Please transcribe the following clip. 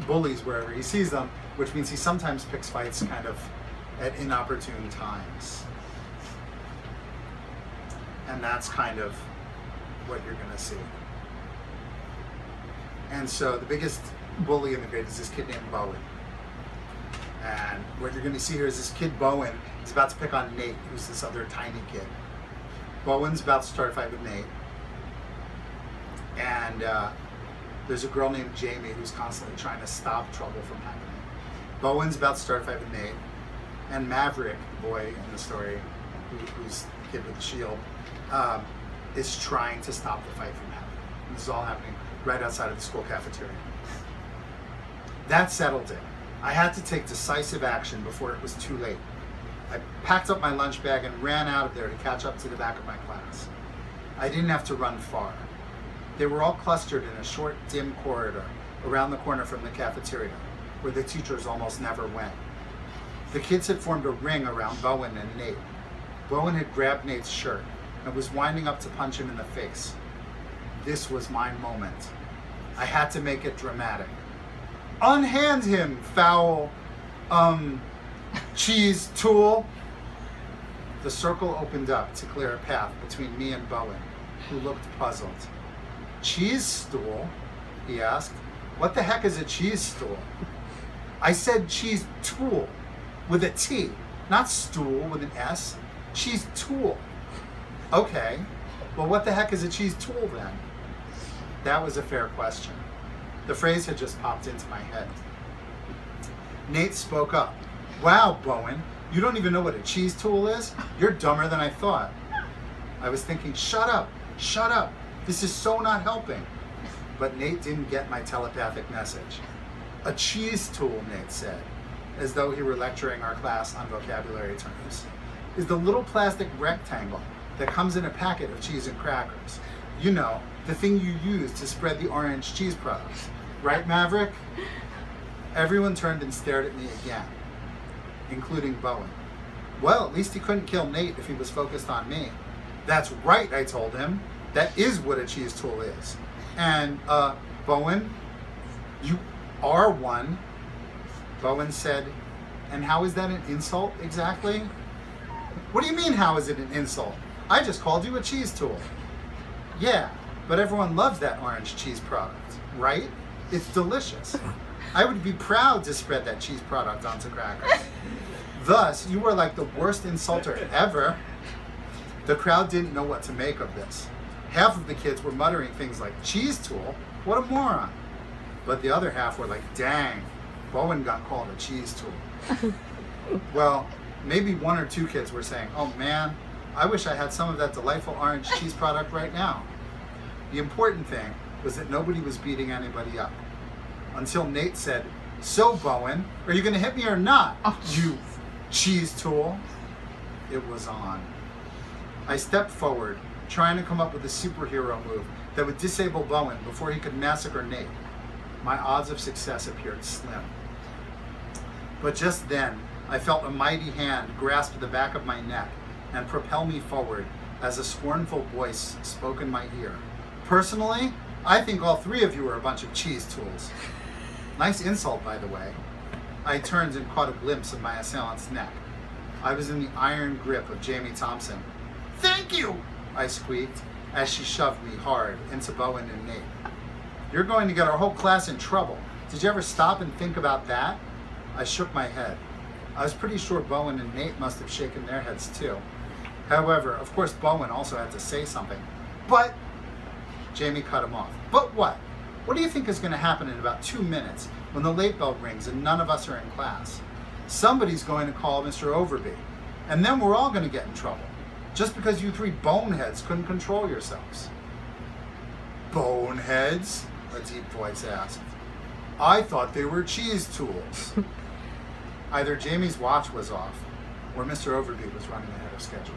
bullies wherever he sees them, which means he sometimes picks fights kind of at inopportune times. And that's kind of what you're going to see. And so the biggest bully in the grade is this kid named Bowen. And what you're going to see here is this kid Bowen is about to pick on Nate, who's this other tiny kid. Bowen's about to start a fight with Nate. And there's a girl named Jamie who's constantly trying to stop trouble from happening. Bowen's about to start a fight with Nate. And Maverick, the boy in the story, who's the kid with the shield, is trying to stop the fight from happening. And this is all happening right outside of the school cafeteria. That settled it. I had to take decisive action before it was too late. I packed up my lunch bag and ran out of there to catch up to the back of my class. I didn't have to run far. They were all clustered in a short, dim corridor around the corner from the cafeteria, where the teachers almost never went. The kids had formed a ring around Bowen and Nate. Bowen had grabbed Nate's shirt and was winding up to punch him in the face. This was my moment. I had to make it dramatic. Unhand him, foul, cheese tool. The circle opened up to clear a path between me and Bowen, who looked puzzled. Cheese stool? He asked. What the heck is a cheese stool? I said cheese tool with a T, not stool with an S. Cheese tool. Okay, well what the heck is a cheese tool then? That was a fair question. The phrase had just popped into my head. Nate spoke up. Wow, Bowen, you don't even know what a cheese tool is? You're dumber than I thought. I was thinking, shut up, this is so not helping. But Nate didn't get my telepathic message. A cheese tool, Nate said, as though he were lecturing our class on vocabulary terms, is the little plastic rectangle that comes in a packet of cheese and crackers. You know, the thing you use to spread the orange cheese products. Right, Maverick? Everyone turned and stared at me again, including Bowen. Well, at least he couldn't kill Nate if he was focused on me. That's right, I told him. That is what a cheese tool is. And, Bowen, you are one. Bowen said, and how is that an insult exactly? What do you mean, how is it an insult? I just called you a cheese tool. Yeah, but everyone loves that orange cheese product, right? It's delicious. I would be proud to spread that cheese product onto crackers. Thus, you are like the worst insulter ever. The crowd didn't know what to make of this. Half of the kids were muttering things like, cheese tool? What a moron. But the other half were like, dang, Bowen got called a cheese tool. Well, maybe one or two kids were saying, oh man, I wish I had some of that delightful orange cheese product right now. The important thing was that nobody was beating anybody up. Until Nate said, so Bowen, are you gonna hit me or not, you cheese tool? It was on. I stepped forward, trying to come up with a superhero move that would disable Bowen before he could massacre Nate. My odds of success appeared slim. But just then, I felt a mighty hand grasp the back of my neck and propel me forward as a scornful voice spoke in my ear. Personally, I think all three of you are a bunch of cheese tools. Nice insult, by the way. I turned and caught a glimpse of my assailant's neck. I was in the iron grip of Jamie Thompson. Thank you, I squeaked as she shoved me hard into Bowen and Nate. You're going to get our whole class in trouble. Did you ever stop and think about that? I shook my head. I was pretty sure Bowen and Nate must have shaken their heads too. However, of course Bowen also had to say something. But, Jamie cut him off. But what? What do you think is going to happen in about 2 minutes when the late bell rings and none of us are in class? Somebody's going to call Mr. Overby, and then we're all going to get in trouble, just because you three boneheads couldn't control yourselves. Boneheads? A deep voice asked. I thought they were cheese tools. Either Jamie's watch was off, or Mr. Overby was running ahead of schedule.